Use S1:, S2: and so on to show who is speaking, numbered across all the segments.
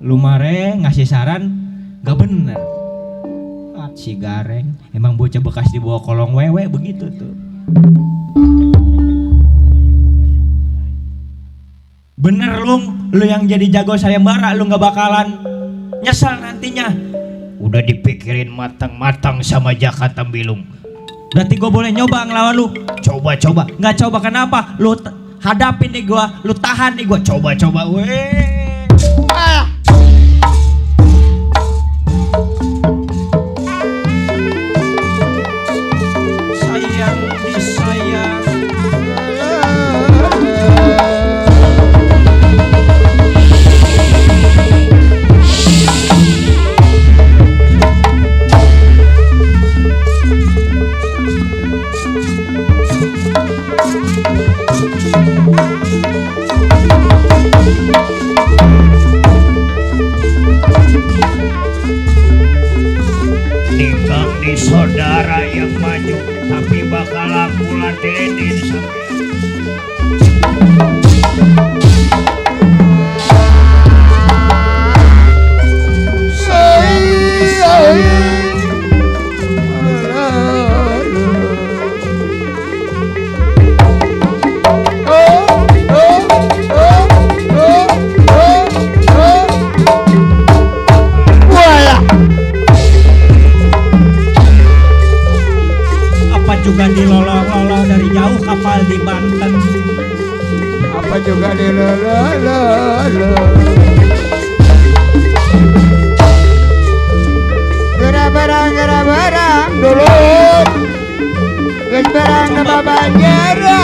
S1: Lumare ngasih saran gak bener. Si Gareng emang bocah bekas dibawa kolong wewe begitu tuh. Bener lu yang jadi jago sayembara, lu gak bakalan nyesel nantinya. Udah dipikirin matang-matang sama Jaka Tembilung. Berarti gue boleh nyoba ngelawan lu. Coba-coba. Nggak coba kenapa? Lu hadapin nih gue, lu tahan nih gue. Coba-coba. Weh. Ah. Sayang disayang.
S2: Tinggal di saudara yang maju, tapi bakal aku ladenin
S1: Juga dilolong-lolong dari jauh kapal di Banten.
S3: Apa juga dilolong-lolong. Gerang-gerang dulu. Gerang nama banjara.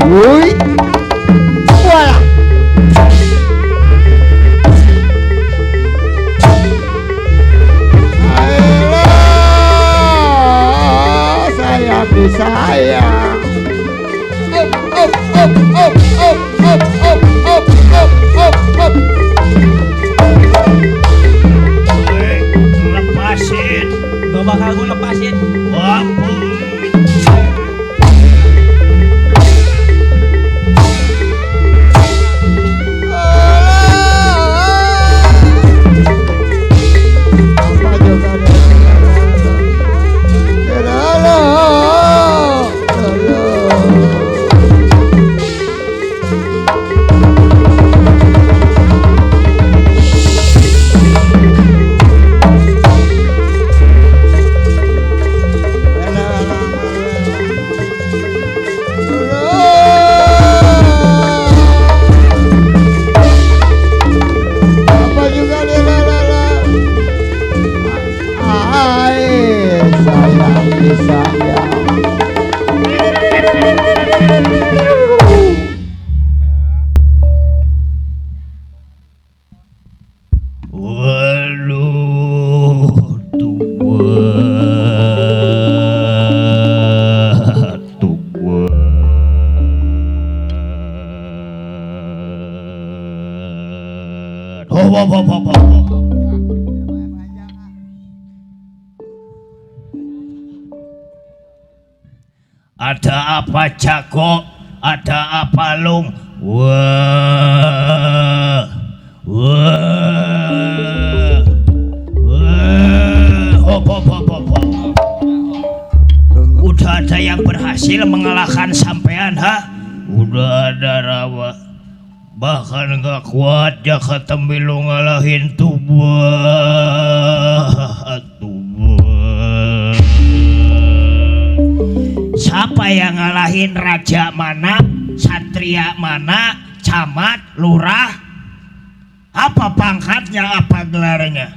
S3: Woi, wala. Ayolah, sayang disayang.
S2: lepasin.
S1: Gak bakal gue lepasin.
S2: Wah, ada apa Jago? Ada apa Lung? Wah, wah, wah, hop hop hop hop hop. Udah ada yang berhasil mengalahkan sampean, ha? Udah ada Rawa. Bahkan gak kuat Jaka Tembilung ngalahin Tubuh. Siapa yang ngalahin raja mana, satria mana, camat, lurah? Apa pangkatnya, apa gelarnya?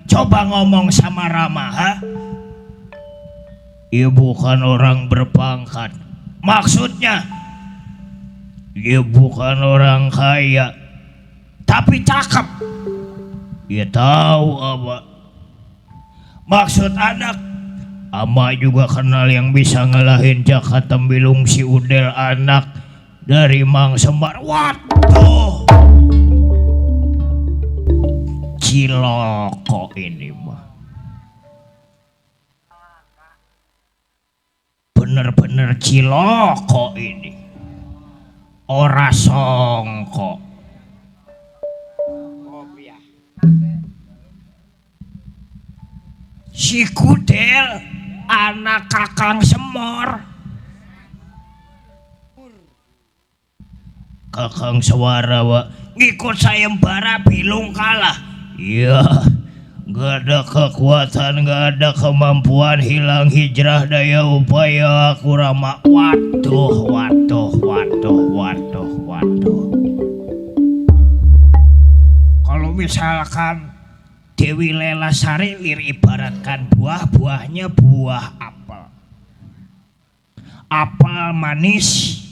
S2: Coba ngomong sama Rama, ha? Ia bukan orang berpangkat. Maksudnya, ia bukan orang kaya, tapi cakep. Ia tahu apa maksud anak. Ama juga kenal yang bisa ngalahin Jaka Tembilung si Udel anak dari Mang Sembar. Waduh, ciloko ini mah, bener-bener ciloko ini, ora songko. Si Kudel anak Kakang Semor, Kakang Sewarawa ngikut sayembara Bilung kalah. Iya, gak ada kekuatan, gak ada kemampuan, hilang hijrah daya upaya aku Rama. Waduh, waduh, waduh, waduh, waduh. Kalau misalkan Dewi Lelasari lir ibaratkan buah-buahnya buah apel. Apel manis,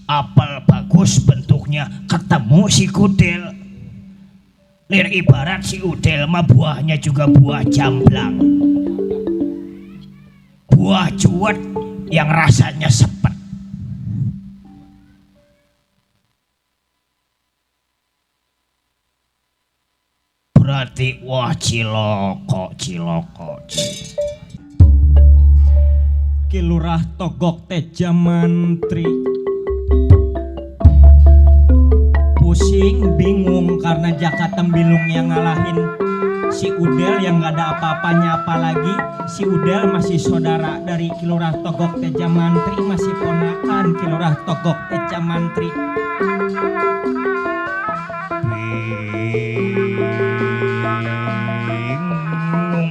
S2: apel bagus bentuknya, ketemu si Kudel. Lir ibarat si Udel mah buahnya juga buah jamblang. Buah cuwet yang rasanya sepet. Berarti wah ciloko.
S1: Ki Lurah Togok Teja Mantri pusing bingung karena Jaka Tembilung yang ngalahin si Udel yang gak ada apa-apanya, apalagi si Udel masih saudara dari Ki Lurah Togok Teja Mantri, masih ponakan Ki Lurah Togok Teja Mantri.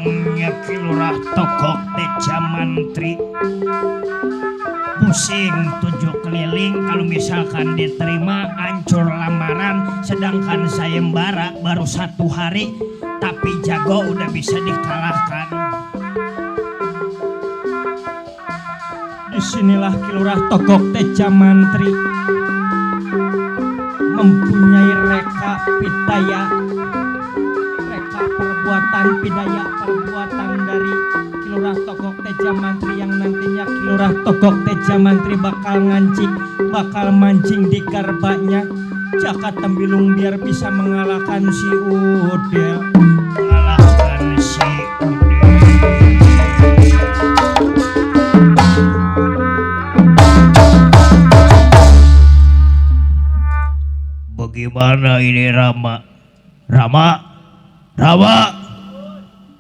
S2: Bingungnya Ki Lurah Togok Teja Mantri, pusing tujuh keliling. Kalau misalkan diterima hancur lamaran, sedangkan sayembara baru 1 hari tapi jago udah bisa dikalahkan.
S1: Disinilah Ki Lurah Togok Teja Mantri mempunyai reka pidaya, reka perbuatan pidaya, perbuatan dari Ki Lurah Togok Teja Mantri yang nantinya Ki Lurah Togok Teja Mantri bakal ngancing, bakal mancing di garbanya Jaka Tembilung biar bisa mengalahkan si Udel.
S2: Mengalahkan si Udel. Bagaimana ini Rama?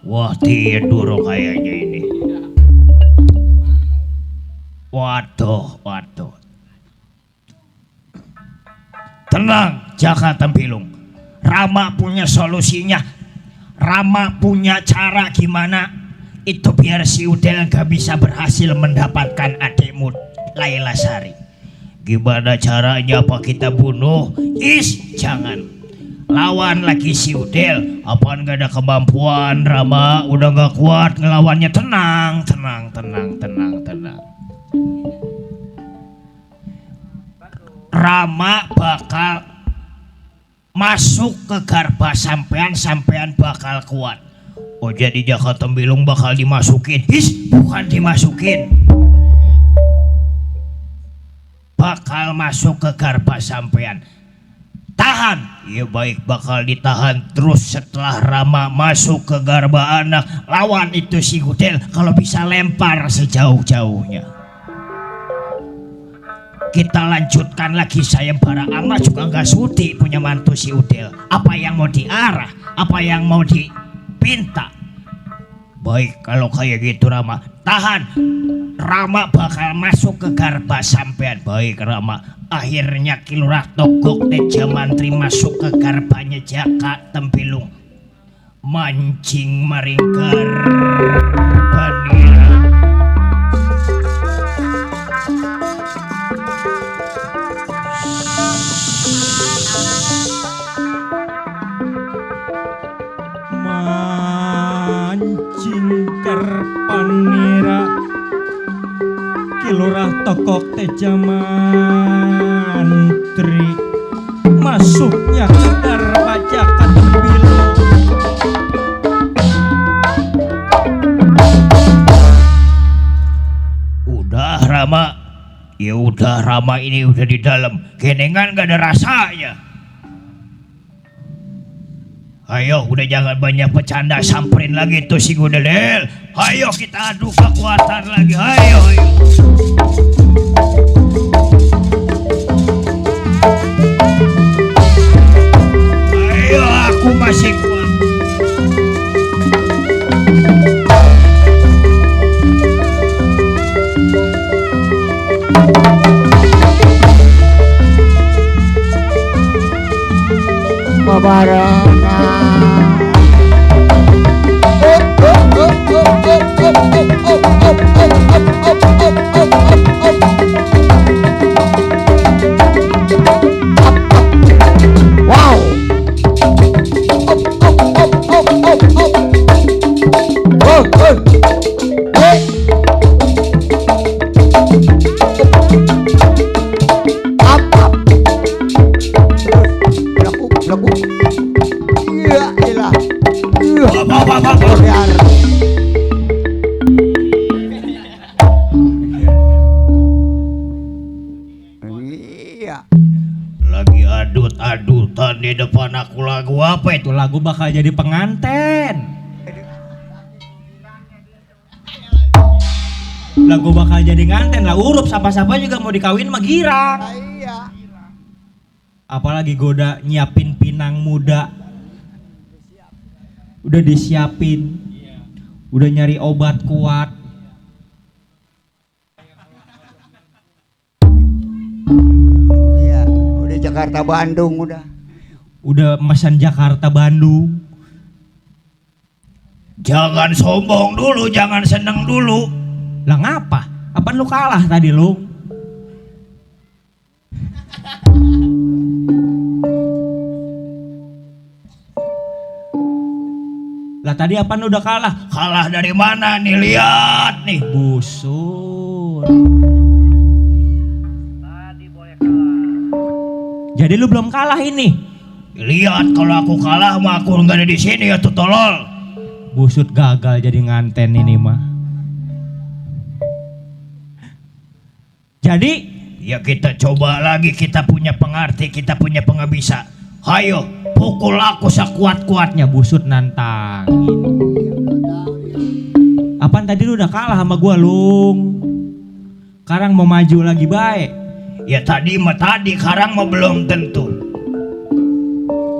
S2: Wah tidur kayaknya ini. Waduh. Tenang Jaka Tembilung, Rama punya solusinya. Rama punya cara gimana itu biar si Udel gak bisa berhasil mendapatkan adikmu Lelasari. Gimana caranya? Apa kita bunuh? Jangan. Lawan lagi si Udel. Apaan gak ada kemampuan Rama, udah gak kuat ngelawannya. Tenang. Rama bakal masuk ke garba sampean bakal kuat. Oh jadi Jaka Tembilung bakal dimasukin? Bukan dimasukin, bakal masuk ke garba sampean. Tahan. Ya baik, bakal ditahan. Terus setelah Rama masuk ke garba anak, lawan itu si Udel, kalau bisa lempar sejauh-jauhnya. Kita lanjutkan lagi sayembara. Ama juga nggak sudi punya mantu si Udel. Apa yang mau diarah, apa yang mau dipinta. Baik kalau kayak gitu Rama, tahan. Rama bakal masuk ke garba sampean. Baik Rama. Akhirnya Ki Lurah Togok Teja Mantri masuk ke garbanya Jaka Tembilung, mancing maringkar banira.
S1: Mancing karpanira Ki Lurah Togok Teja Mantri masuknya ke garba Jaka Tembilung.
S2: Udah Rama ini udah di dalam, kenengan gak ada rasanya. Ayo, udah jangan banyak bercanda, samperin lagi tuh si Gudel. Ayo kita adu kekuatan lagi, ayo. Ayo, aku masih kuat.
S3: Wow. Lagu. Iya, iyalah. Biar. Iya.
S2: Lagi adut-adutan di depan aku, lagu apa itu?
S1: Itu lagu bakal jadi penganten. Lagu bakal jadi nganten lah, urup siapa-siapa juga mau dikawin mah girang.
S3: Iya.
S1: Apalagi goda nyiapin pinang muda. Udah disiapin. Udah nyari obat kuat.
S3: Iya, udah Jakarta Bandung udah.
S1: Udah pesan Jakarta Bandung.
S2: Jangan sombong dulu, jangan seneng dulu.
S1: Lah ngapa? Apaan lu kalah tadi lu? Lah tadi apaan lu udah kalah?
S2: Kalah dari mana nih, lihat nih.
S1: Busur. Jadi lu belum kalah ini.
S2: Lihat, kalau aku kalah mah aku nggak ada di sini ya tuh tolol.
S1: Busut gagal jadi nganten ini mah. Jadi
S2: Ya kita coba lagi, kita punya pengerti, kita punya pengabisa. Hayo, pukul aku sekuat-kuatnya.
S1: busut nantang. Apaan tadi lu udah kalah sama gua, Lung? Sekarang mau maju lagi baik.
S2: Ya tadi mah tadi, sekarang mah belum tentu.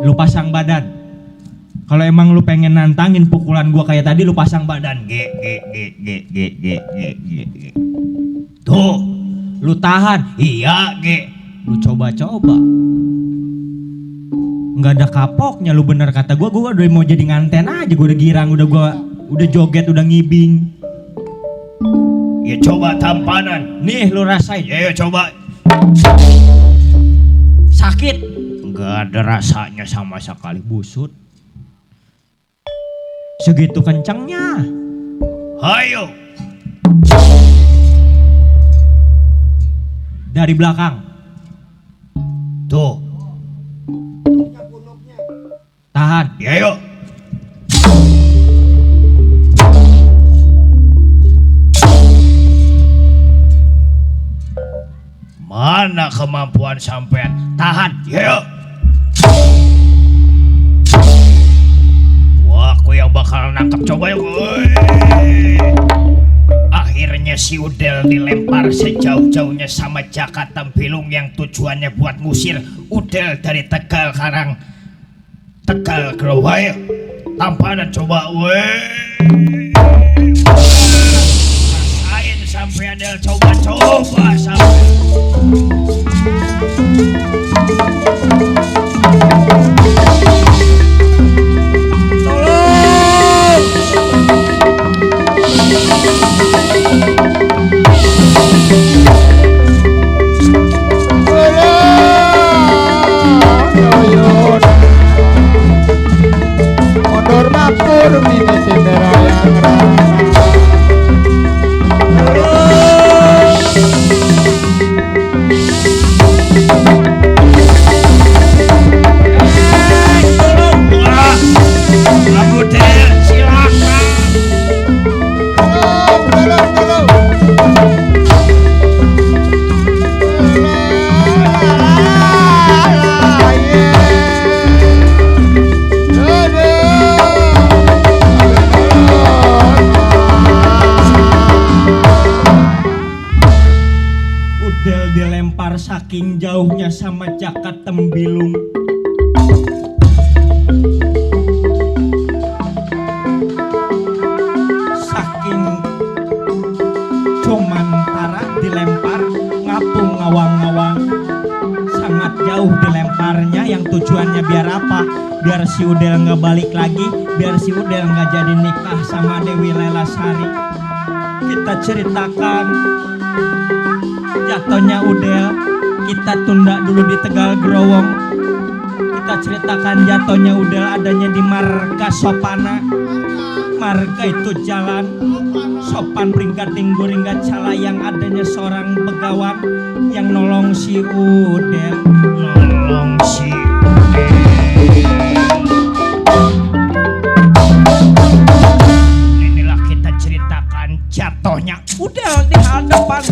S1: Lu pasang badan. Kalau emang lu pengen nantangin pukulan gua kayak tadi, lu pasang badan.
S2: G. Tuh,
S1: Lu tahan.
S2: iya G.
S1: Lu coba-coba. Nggak ada kapoknya lu, bener kata gua udah mau jadi nganten aja. Gua udah girang, udah joget, udah ngibing.
S2: Ya coba tampanan.
S1: Nih lu rasain.
S2: Ya coba.
S1: Sakit.
S2: Nggak ada rasanya sama sekali.
S1: Busut. Segitu kencangnya.
S2: Hayo.
S1: Dari belakang.
S2: Tuh.
S1: Tahan.
S2: Ya yuk. Mana kemampuan sampean? Tahan. Ya yuk. Wah, aku yang bakal nangkep, coba yuk. Akhirnya si Udel dilempar sejauh-jauhnya sama Jaka Tempilung yang tujuannya buat ngusir Udel dari Tegal Karang. Tegal Growai. Tampanan coba. Rasain sampai Adel, coba sampai.
S3: Mundur makur mini sindera yang rana.
S1: dilempar saking jauhnya sama Jaka Tembilung. Saking Comantara dilempar ngapung ngawang-ngawang. Sangat jauh dilemparnya, yang tujuannya biar apa? Biar si Udel nggak balik lagi, biar si Udel nggak jadi nikah sama Dewi Lelasari. Kita ceritakan jatuhnya Udel, kita tunda dulu di Tegal Growong. Kita ceritakan jatuhnya Udel adanya di Marga Sopana. Marga itu jalan sopan peringkat tinggu ringkat cala, yang adanya seorang begawan yang nolong si Udel.
S2: Nolong si inilah kita ceritakan jatuhnya
S1: Udel di hadapan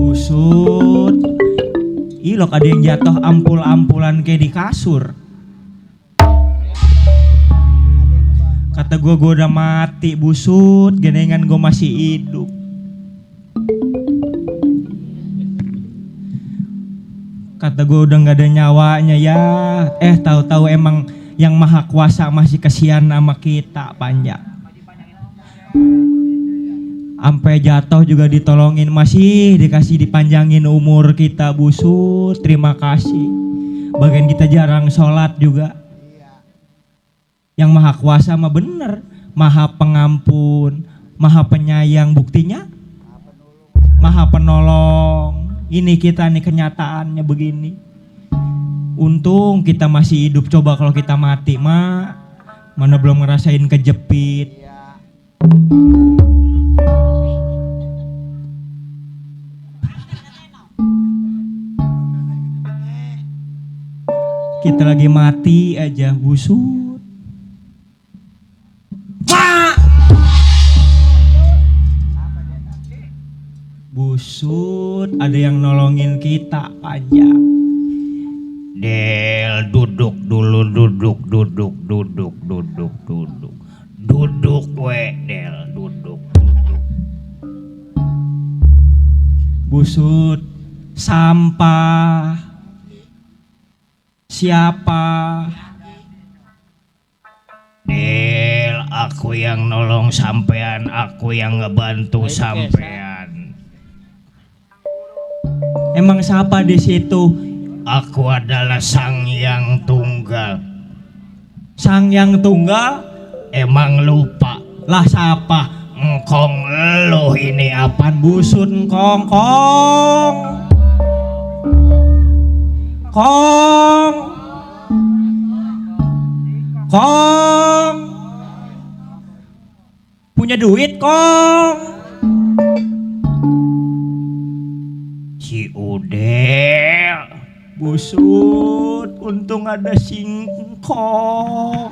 S1: busut. Ilok ada yang jatuh ampul-ampulan kayak di kasur. Kata gue udah mati busut, genengan gue masih hidup. Kata gue udah nggak ada nyawanya ya. Tahu-tahu emang yang maha kuasa masih kasihan sama kita, panjang. Sampai jatuh juga ditolongin, masih dikasih dipanjangin umur kita busut. Terima kasih. Bagian kita jarang sholat juga. Yang maha kuasa mah bener, maha pengampun, maha penyayang, buktinya maha penolong. Ini kita nih kenyataannya begini. Untung kita masih hidup, coba kalau kita mati mak, mana belum ngerasain kejepit. Kita lagi mati aja busut. Busut, ada yang nolongin kita, panjang.
S2: Del, duduk dulu, duduk we, Del, duduk.
S1: Busut, sampah siapa?
S2: Del, aku yang nolong sampean, aku yang ngebantu sampean.
S1: Emang siapa di situ?
S2: Aku adalah Sang Yang Tunggal.
S1: Sang Yang Tunggal?
S2: Emang lupa?
S1: Lah siapa?
S2: Engkong lo ini apaan?
S1: Busut engkong, kong punya duit kong.
S2: Si Udel.
S1: Busut, untung ada singkong.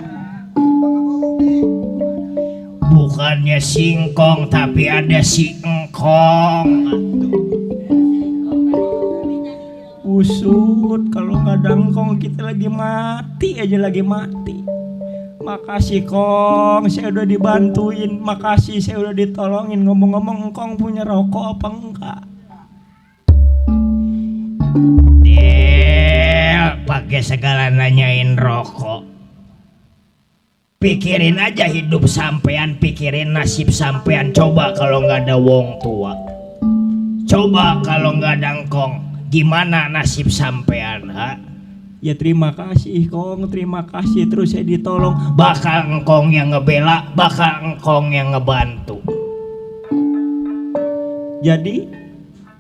S2: Bukannya singkong tapi ada si engkong.
S1: Busut, kalau nggak ada engkong kita lagi mati aja, lagi mati. Makasih kong, saya udah dibantuin. Makasih, saya udah ditolongin. Ngomong-ngomong, engkong punya rokok apa enggak?
S2: Del, pakai segala nanyain rokok. Pikirin aja hidup sampean, pikirin nasib sampean. Coba kalau nggak ada wong tua, coba kalau nggak ada engkong, gimana nasib sampean, ha?
S1: Ya terima kasih kong, terima kasih, terus saya ditolong.
S2: Bakal engkong yang ngebela, bakal engkong yang ngebantu.
S1: Jadi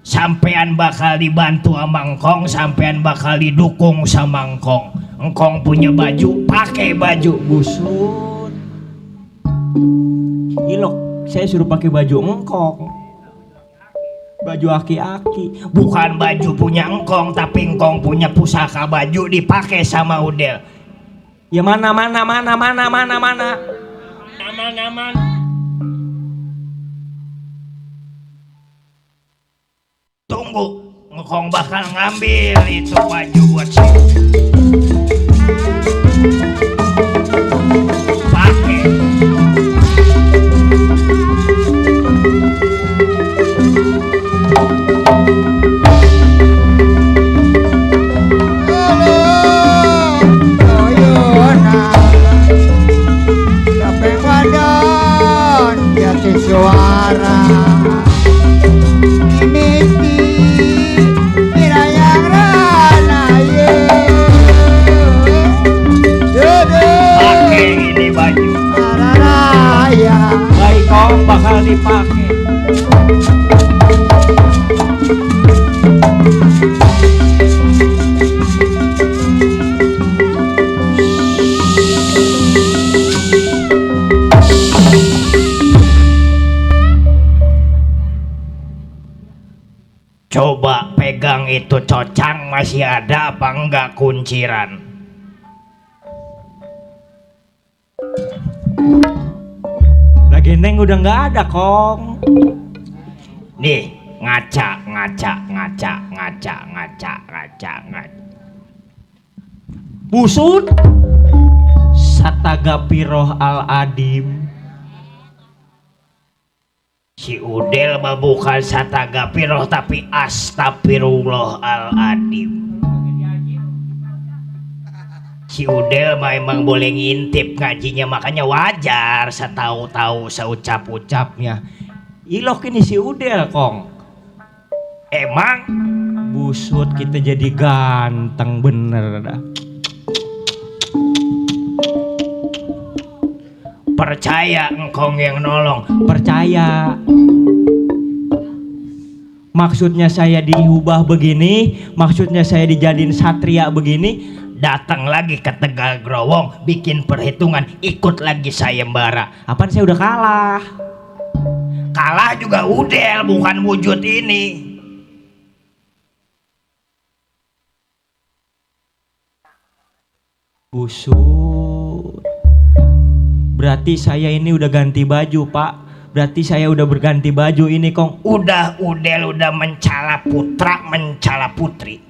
S2: sampean bakal dibantu sama engkong, sampean bakal didukung sama engkong. Engkong punya baju, pakai baju.
S1: busut. Ilok, saya suruh pakai baju engkong. Baju aki-aki.
S2: Bukan baju punya engkong, tapi engkong punya pusaka baju dipakai sama Udel.
S1: Ya mana.
S2: Aman. Tunggu, engkong bakal ngambil itu baju buat si pakai.
S3: Suara mimpi yang rana
S2: Pakai ini baju.
S3: raya
S1: baik kong bakal dipakai.
S2: Coba pegang itu cocang, masih ada apa enggak kunciran?
S1: Lagi neng udah nggak ada kong.
S2: Nih, ngaca.
S1: Busut. Sataga piroh al adim.
S2: Si Udel mah bukan sataga piroh tapi astagfirullahaladzim. Si Udel mah emang boleh ngintip ngajinya, makanya wajar setahu-tahu seucap-ucapnya.
S1: Ilok ini si Udel kong.
S2: Emang
S1: Busut kita jadi ganteng bener dah.
S2: percaya engkong yang nolong.
S1: Percaya. Maksudnya saya diubah begini, maksudnya saya dijadiin satria begini.
S2: Datang lagi ke Tegal Growong, bikin perhitungan, ikut lagi sayembara.
S1: Apaan saya udah kalah?
S2: Kalah juga Udel, bukan wujud ini.
S1: Busut. Berarti saya ini udah ganti baju, Pak. Berarti saya udah berganti baju ini, Kong.
S2: Udah Udel udah mencala putra, mencala putri.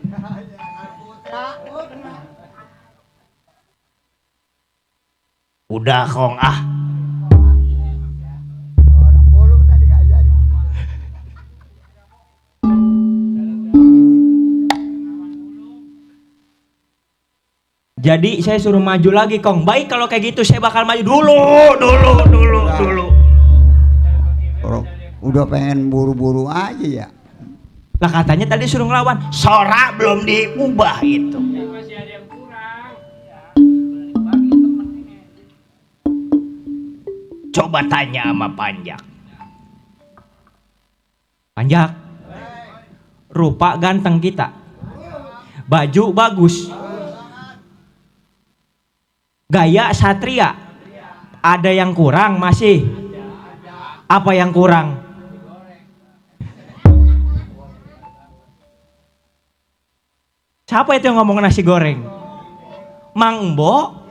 S2: Udah Kong ah.
S1: Jadi saya suruh maju lagi, Kong. Baik kalau kayak gitu saya bakal maju dulu.
S2: Dulu.
S3: Udah pengen buru-buru aja ya.
S1: Lah katanya tadi suruh ngelawan.
S2: Sora belum diubah itu. Coba tanya sama Panjak.
S1: Panjak. Rupa ganteng kita. Baju bagus. Gaya satria. Ada yang kurang masih? Apa yang kurang? Siapa itu yang ngomong nasi goreng? Mang Embo?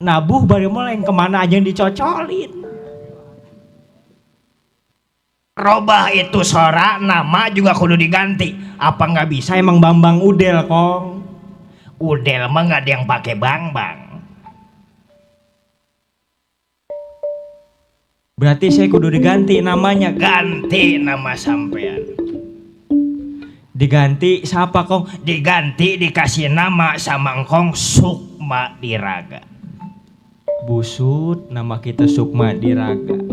S1: Nabuh baru mulai kemana aja yang dicocolin.
S2: Robah itu Sora, nama juga kudu diganti. Apa nggak bisa?
S1: Saya emang Bambang Udel, Kong.
S2: Udel mah nggak ada yang pakai Bang.
S1: Berarti saya kudu diganti namanya.
S2: Ganti nama sampean.
S1: Diganti siapa, Kong?
S2: Diganti dikasih nama sama engkong Sukma Diraga.
S1: Busut, nama kita Sukma Diraga.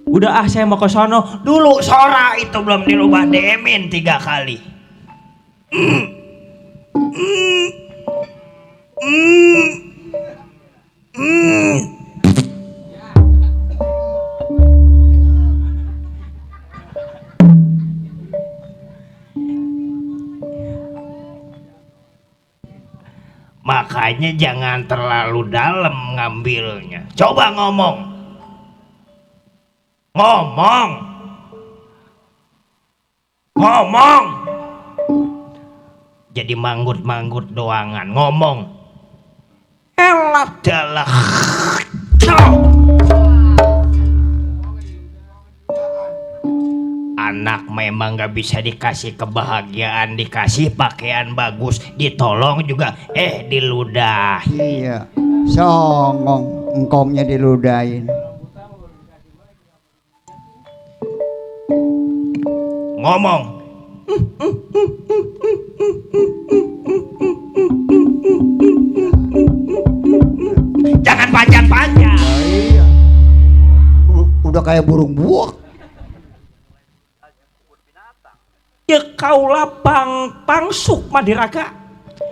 S1: Udah saya mau ke sono.
S2: Dulu Sora itu belum dirubah DM-in 3 kali. Makanya jangan terlalu dalam ngambilnya. Coba ngomong. Ngomong. Ngomong. Jadi manggut-manggut doangan. Ngomong. Elat dalah. Anak memang gak bisa dikasih kebahagiaan, dikasih pakaian bagus, ditolong juga diludah.
S3: Iya. Songong engkongnya diludahin.
S2: Ngomong. Jangan panjang-panjang.
S3: Iya. Udah kayak burung buak.
S1: Ya kaulah pang Sukma Diraga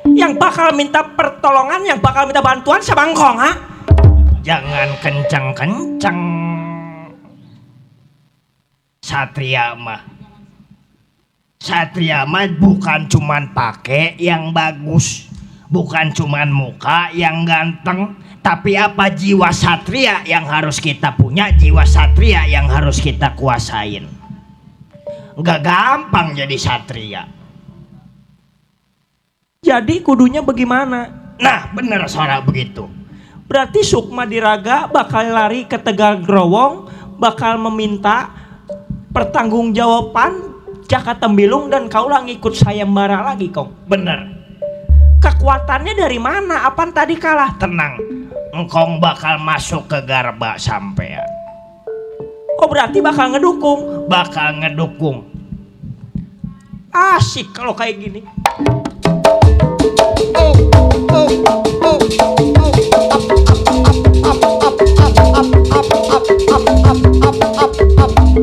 S1: yang bakal minta pertolongan, yang bakal minta bantuan sama engkong, ha?
S2: Jangan kencang-kencang. Satria mah bukan cuman pakai yang bagus, bukan cuman muka yang ganteng, tapi apa jiwa satria yang harus kita punya, jiwa satria yang harus kita kuasain. Nggak gampang jadi satria.
S1: Jadi kudunya bagaimana?
S2: Nah bener suara begitu.
S1: Berarti Sukma Diraga bakal lari ke Tegal Growong, bakal meminta pertanggungjawaban Jaka Tembilung, dan kaulah ngikut sayembara lagi kong.
S2: Bener.
S1: Kekuatannya dari mana? Apaan tadi kalah?
S2: Tenang, engkong bakal masuk ke Garba sampean.
S1: Oh berarti bakal ngedukung.
S2: Bakal ngedukung.
S1: Asik kalau kayak gini.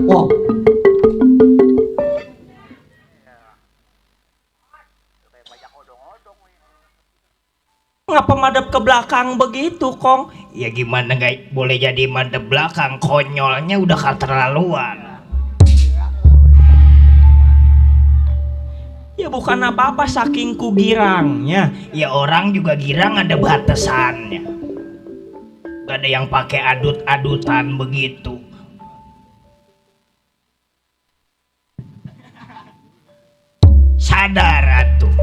S3: Wow.
S1: Ngapa madep ke belakang begitu kong?
S2: Ya gimana nggak boleh jadi madep belakang, konyolnya udah keterlaluan.
S1: Ya bukan apa-apa saking ku girangnya.
S2: Ya orang juga girang ada batasannya. Gak ada yang pakai adut-adutan begitu. Sadar atuh.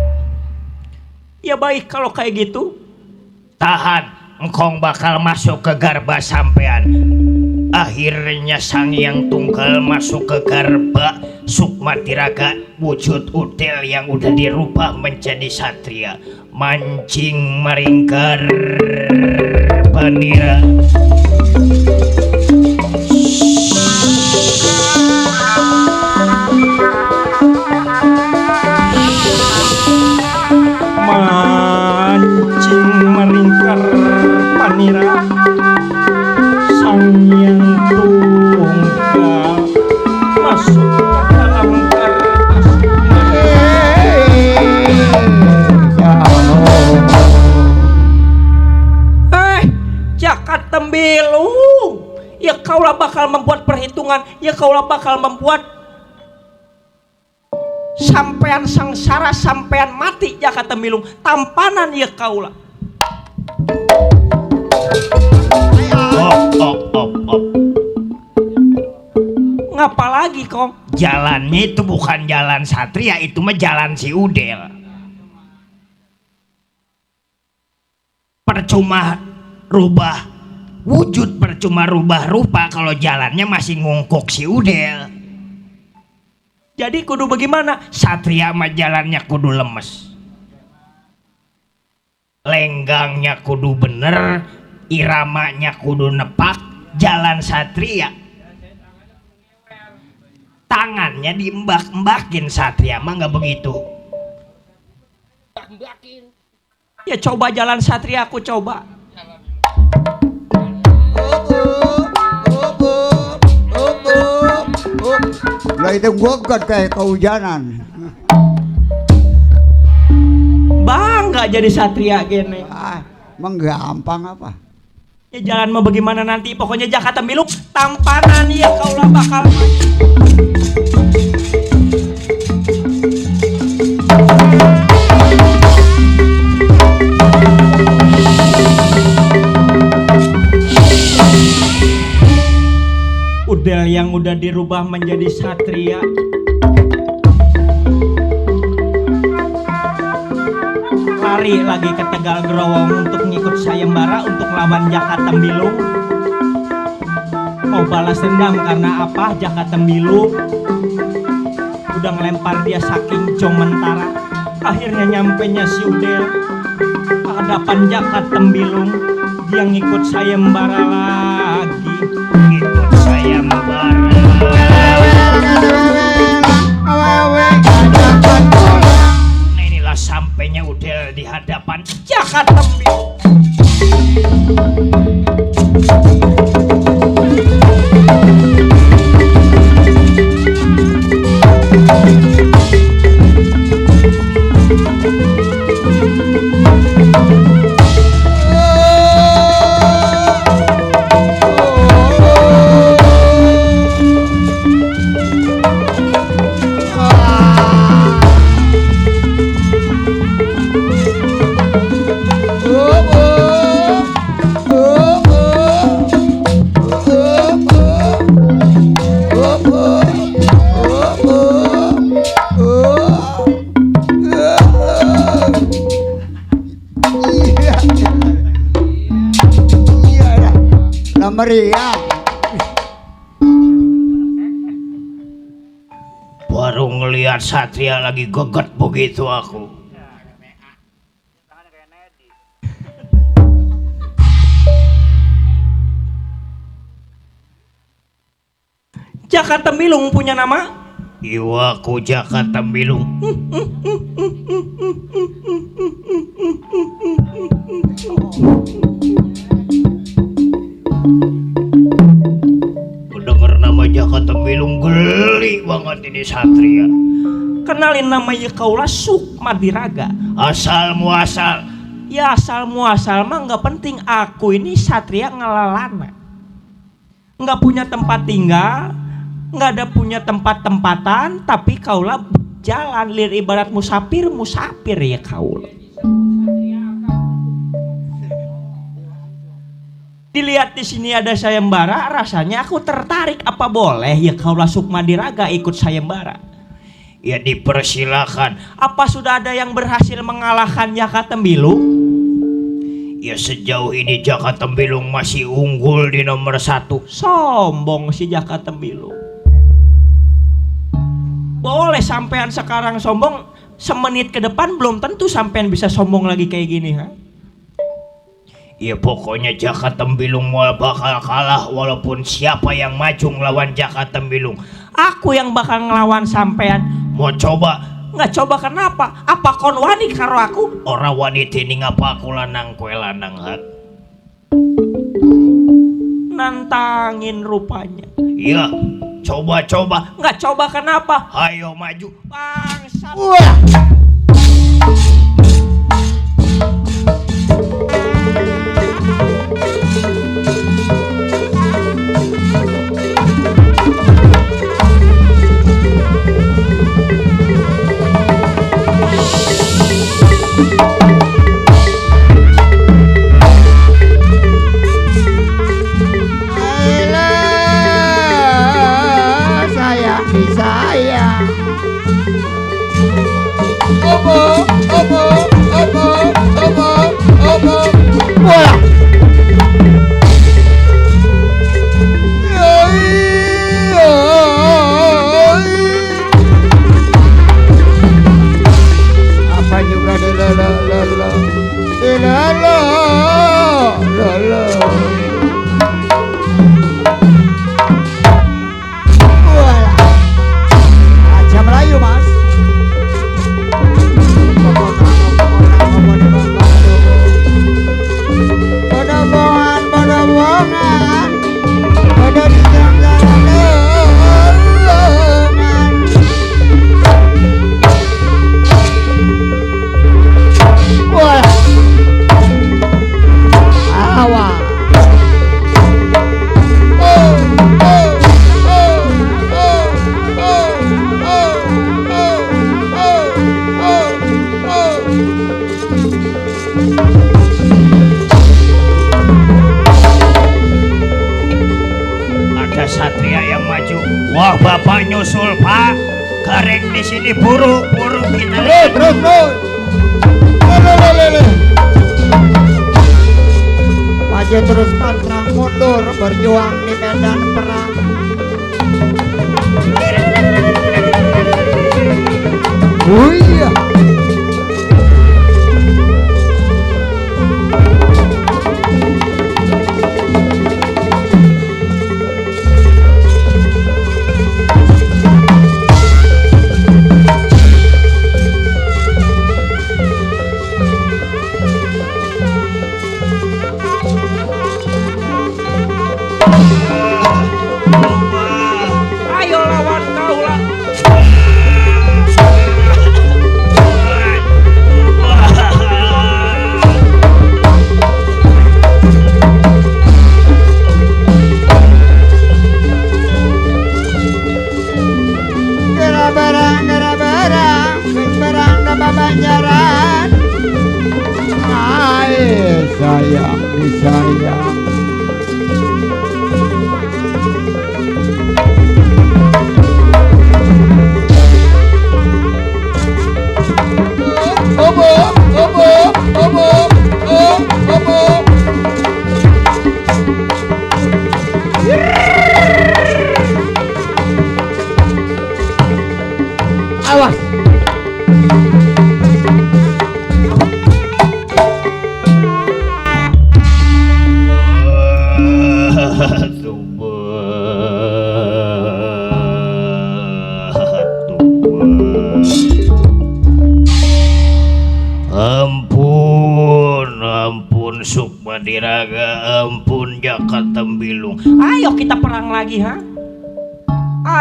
S1: Ya baik kalau kayak gitu.
S2: Tahan, engkong bakal masuk ke Garba sampean. Akhirnya Sang Hyang Tunggal masuk ke Garba. Sukma Diraga wujud util yang udah dirubah menjadi satria. Mancing maringkar panira.
S1: Mancing maringkar panira. Sang Hyang Tunggal masuk ke dalam garba. Jaka Tembilung, ya kaulah bakal membuat perhitungan, ya kaulah bakal membuat sampean sengsara, sampean mati Jaka Tembilung. Tampanan ya kaulah.
S2: Op.
S1: Ngapa lagi kong?
S2: Jalannya itu bukan jalan satria, itu mah jalan si Udel. Percuma rubah wujud, percuma rubah rupa kalau jalannya masih ngungkuk si Udel.
S1: Jadi kudu bagaimana?
S2: Satria mah jalannya kudu lemes, lenggangnya kudu bener, iramanya kudu nepak. Jalan satria tangannya diembak-embakin, satria mah nggak begitu.
S1: Ya coba jalan satria, aku coba.
S3: Lah itu gua kan kayak kehujanan.
S1: Bangga jadi satria gini.
S3: Emang gampang apa?
S1: Ya jalan mau bagaimana nanti, pokoknya Jaka Tembilung tampanan ya kaulah bakal. Udel yang udah dirubah menjadi satria. Lari lagi ke Tegal Growong untuk ngikut sayembara untuk lawan Jaka Tembilung. Mau balas dendam karena apa? Jaka Tembilung udah ngelempar dia saking jong mentara. Akhirnya nyampenya si Udel ke hadapan Jaka Tembilung. Dia ngikut sayembara lagi.
S2: Ikut sayembara. Nah, inilah sampainya Udel di hadapan
S1: Jaka Tembilung.
S3: Meriah.
S2: baru ngelihat Satria lagi geget begitu aku.
S1: Jaka Tembilung punya nama?
S2: Iwaku Jaka Tembilung. Mendengar nama Jaka Tembilung geli banget ini Satria.
S1: Kenalin namanya kaulah Sukmadiraga.
S2: Asal muasal.
S1: Ya asal muasal mah nggak penting, aku ini Satria Ngalalana. Nggak punya tempat tinggal, nggak ada punya tempat-tempatan, tapi kaulah jalan lir ibarat musafir ya kaulah. Dilihat di sini ada sayembara, rasanya aku tertarik. Apa boleh ya kaulah Sukmadiraga ikut sayembara?
S2: Ya dipersilakan.
S1: Apa sudah ada yang berhasil mengalahkan Jaka Tembilung?
S2: Ya sejauh ini Jaka Tembilung masih unggul di nomor 1.
S1: Sombong si Jaka Tembilung. Boleh sampean sekarang sombong, semenit ke depan belum tentu sampean bisa sombong lagi kayak gini, ha?
S2: Ya pokoknya Jaka Tembilung mau bakal kalah walaupun siapa yang maju ngelawan Jaka Tembilung.
S1: Aku yang bakal ngelawan sampean.
S2: Mau coba?
S1: Nggak coba kenapa? Apa kon wani karo aku?
S2: Orang wanita ini ngapa aku lanang kue lanang hat?
S1: Nantangin rupanya.
S2: Iya, coba-coba.
S1: Nggak coba kenapa?
S2: Ayo maju.
S1: Bangsat.
S3: Wah.
S2: nyusul Pak. Gareng di sini buru kita lihat.
S3: Terus. Lele. Maju terus pantang mundur berjuang di medan perang. Oh iya.
S1: Ayo lawan kaulah.
S3: Gerah nama Banjaran. Hai sayang disayang. Awas.
S2: Ampun Sukmadiraga, ampun Jaka Tembilung.
S1: Ayo kita perang lagi, ha?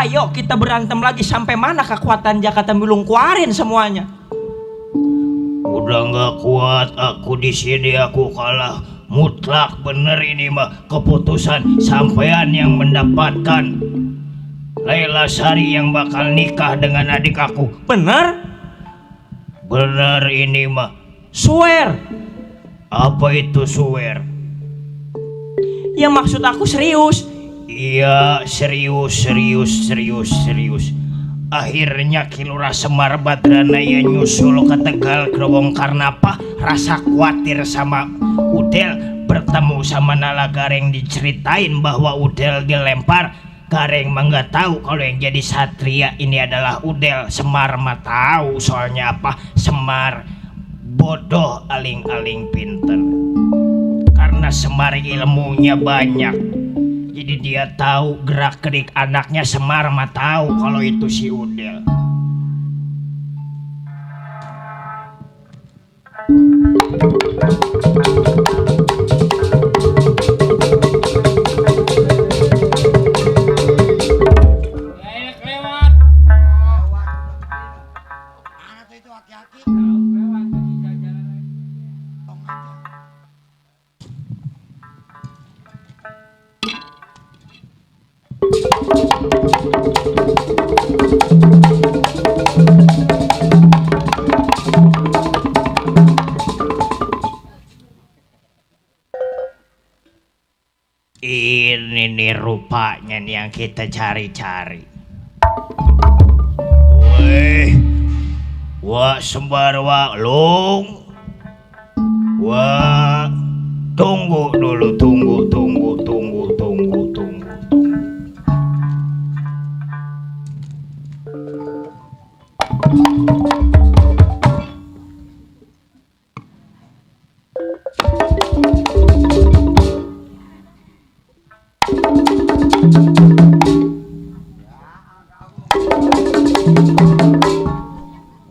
S1: Ayo kita berantem lagi sampai mana kekuatan Jaka Tembilung, keluarin semuanya.
S2: Udah nggak kuat aku di sini, aku kalah mutlak. Bener ini mah keputusan sampean yang mendapatkan Laila Sari yang bakal nikah dengan adik aku.
S1: Bener?
S2: Bener ini mah.
S1: Swear.
S2: Apa itu swear?
S1: Yang maksud aku serius.
S2: Iya serius. Akhirnya Kilurah Semar Badranaya nyusul ke Tegal Growong karena apa? Rasa khawatir sama Udel. Bertemu sama Nala Gareng diceritain bahwa Udel dilempar. Gareng mah nggak tahu kalau yang jadi satria ini adalah Udel. Semar mah tahu, soalnya apa? Semar bodoh aling-aling pinter. Karena Semar ilmunya banyak, jadi dia tahu gerak-gerik anaknya. Semar mah tahu kalau itu si Udel. Ini nih rupanya nih yang kita cari-cari. Wah Sembar Waklung. Wah, tunggu dulu, tunggu.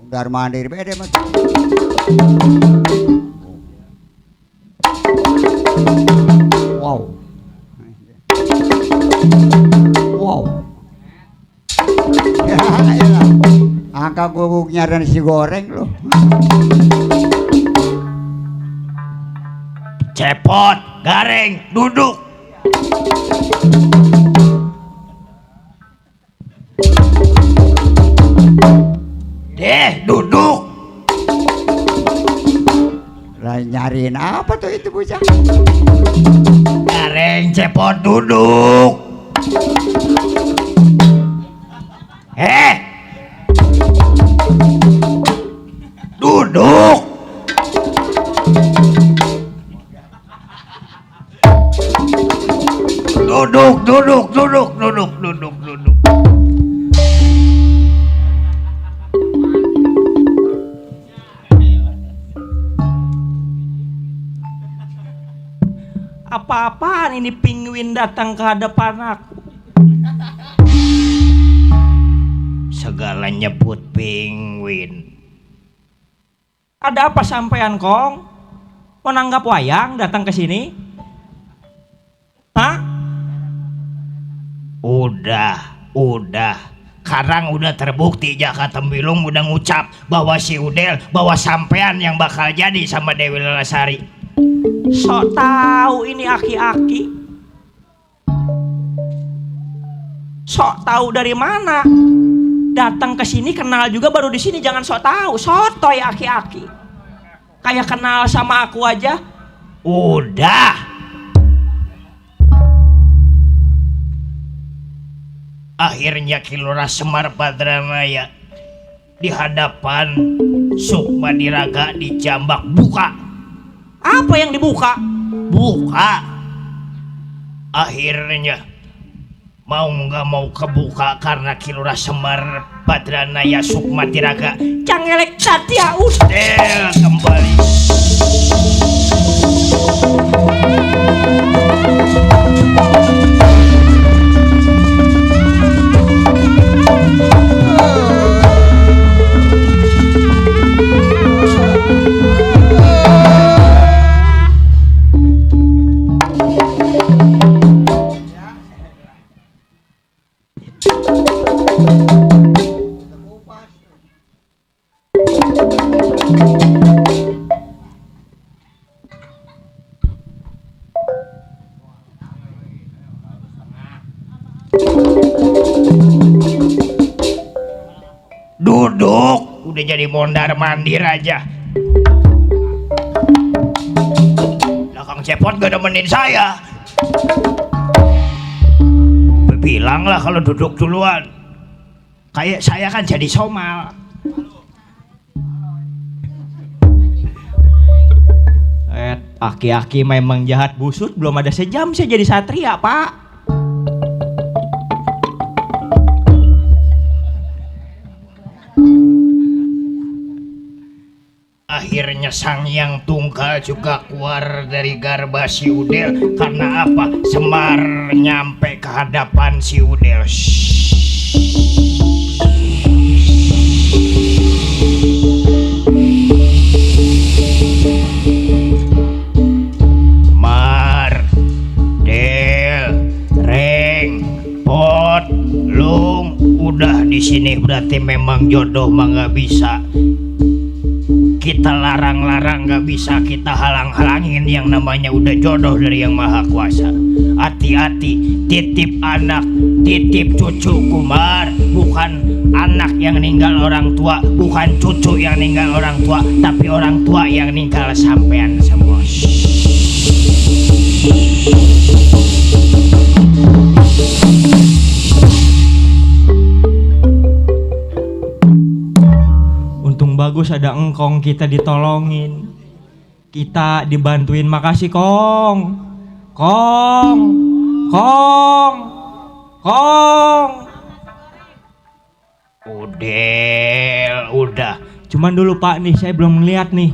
S3: Mundar mandir beda mas. Wow. Ya, elah. Angka guguknya dan si goreng loh.
S2: Cepot, Gareng, duduk. Duduk.
S3: Lah nyariin apa tuh itu bocah?
S2: Gareng, Cepot, duduk. Duduk. Duduk.
S1: Apa-apaan ini penguin datang ke hadapan aku?
S2: Segala nyebut penguin.
S1: Ada apa sampean, Kong? Mau nanggap wayang datang ke sini? Hah?
S2: Udah. Sekarang udah terbukti Jaka Tembilung udah ngucap bahwa si Udel, bahwa sampean yang bakal jadi sama Dewi Lelasari.
S1: Sok tahu ini aki-aki. Sok tahu dari mana? Datang ke sini kenal juga baru di sini, jangan sok tahu. Sotoy aki-aki. Kayak kenal sama aku aja.
S2: Udah. Akhirnya Kilora Semar Badranaya di hadapan Sukma Diraga di Jambak buka.
S1: Apa yang dibuka?
S2: Buka. Akhirnya mau nggak mau kebuka karena Kilora Semar Badranaya Sukma Diraga
S1: Cangelek Satya
S2: Udel kembali. Duduk, udah jadi mondar mandir aja. Kang Cepot gak nemenin saya. Bilang lah kalau duduk duluan. Kayak saya kan jadi somal.
S1: Aki-aki memang jahat busut, belum ada sejam saya jadi satria, Pak.
S2: Akhirnya Sang Hyang Tunggal juga keluar dari garba si Udel. Karena apa? Semar nyampe ke hadapan si Udel. Mar, Del, Reng, Pot, Lung, udah di sini berarti memang jodoh mah nggak bisa kita larang-larang, gak bisa kita halang-halangin. Yang namanya udah jodoh dari Yang Maha Kuasa. Hati-hati, titip anak, titip cucu Kumar. Bukan anak yang ninggal orang tua, bukan cucu yang ninggal orang tua, tapi orang tua yang ninggal sampean semua.
S1: Bagus ada engkong, kita ditolongin, kita dibantuin. Makasih Kong.
S2: Udah.
S1: Cuman dulu Pak nih, saya belum ngeliat nih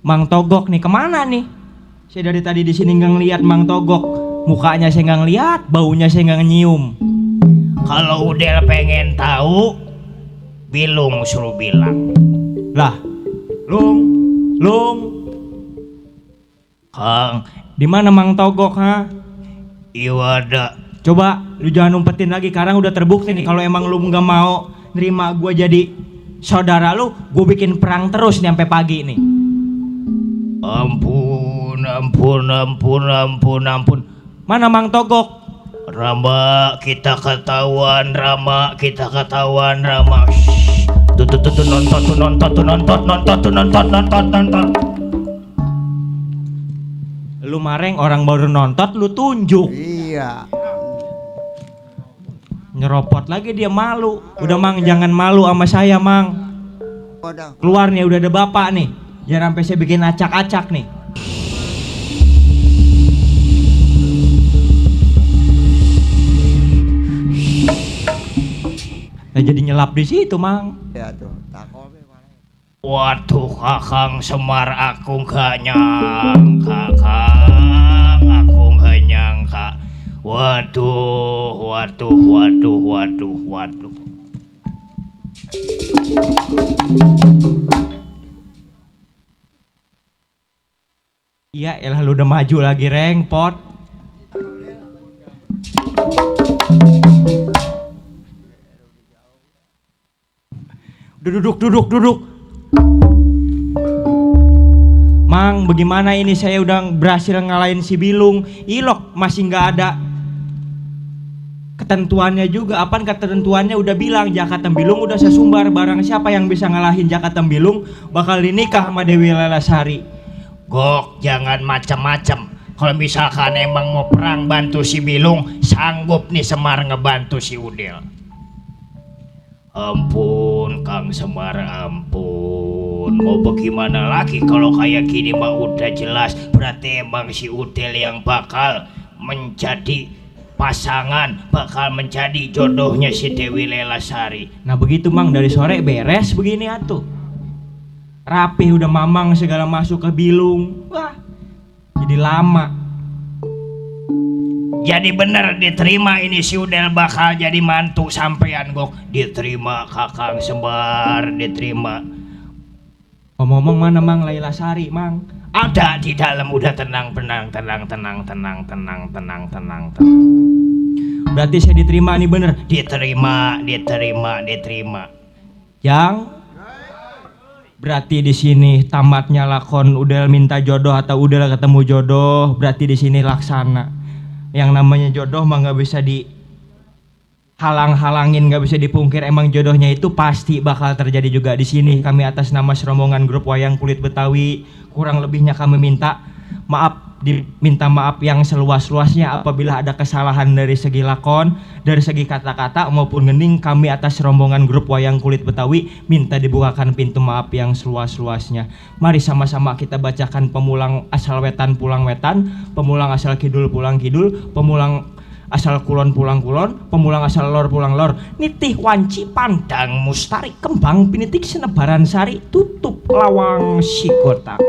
S1: Mang Togok nih kemana nih. Saya dari tadi di sini nggak ngeliat Mang Togok. Mukanya saya nggak ngeliat, baunya saya nggak nyium.
S2: Kalau Udel pengen tahu, Bilung suruh bilang.
S1: Lah, Lung,
S2: Kang,
S1: di mana Mang Togok ha?
S2: iya ada.
S1: Coba lu jangan umpetin lagi, sekarang udah terbukti nih kalau emang lu nggak mau nerima gua jadi saudara lu, gua bikin perang terus nih sampai pagi nih.
S2: Ampun.
S1: Mana Mang Togok?
S2: Rama, kita ketahuan Rama. Tuh nonton.
S1: Lu mareng orang baru nonton lu tunjuk.
S3: Iya.
S1: Nyeropot lagi dia malu. Udah Mang jangan malu sama saya Mang.
S3: Udah.
S1: Keluar nih udah ada bapak nih. Jangan sampai saya bikin acak-acak nih. Nah, jadi nyelap di situ Mang.
S3: Ya tuh, takol.
S2: Waduh Kakang Semar, aku gak nyangka Kang, aku gak nyangka. Waduh, waduh, waduh, waduh, waduh.
S1: Iya elah lu udah maju lagi Reng pot. Duduk. Mang, bagaimana ini saya udah berhasil ngalahin si Bilung. Ilok masih nggak ada ketentuannya juga. Apaan ketentuannya udah bilang Jaka Tembilung udah sesumbar. Barang siapa yang bisa ngalahin Jaka Tembilung bakal dinikah sama Dewi Lelasari.
S2: Gok, jangan macem-macem. Kalau misalkan emang mau perang bantu si Bilung, sanggup nih Semar ngebantu si Udel. Ampun Kang Semar, ampun. Mau bagaimana lagi kalau kayak gini mah udah jelas. Berarti emang si Udel yang bakal menjadi pasangan, bakal menjadi jodohnya si Dewi Lelasari.
S1: Nah begitu Mang, dari sore beres begini atuh. Rapih udah mamang segala masuk ke Bilung. Wah, jadi lama.
S2: Jadi bener diterima ini si Udel bakal jadi mantu sampean Gok. Diterima Kakang Semar, diterima.
S1: Ngomong-ngomong mana Mang Lelasari Mang?
S2: Ada di dalam, udah tenang.
S1: Berarti saya diterima nih bener.
S2: Diterima.
S1: Yang berarti di sini tamatnya lakon Udel minta jodoh atau Udel ketemu jodoh. Berarti di sini laksana. Yang namanya jodoh mah nggak bisa dihalang-halangin, nggak bisa dipungkir. Emang jodohnya itu pasti bakal terjadi juga di sini. Kami atas nama serombongan grup Wayang Kulit Betawi, kurang lebihnya kami minta maaf, diminta maaf yang seluas-luasnya apabila ada kesalahan dari segi lakon, dari segi kata-kata maupun ngening. Kami atas rombongan grup Wayang Kulit Betawi minta dibukakan pintu maaf yang seluas-luasnya. Mari sama-sama kita bacakan pemulang asal wetan pulang wetan, pemulang asal kidul pulang kidul, pemulang asal kulon pulang kulon, pemulang asal lor pulang lor. Nitih wanci pandang mustari, kembang pinitik senebaran sari, tutup lawang sigotaka.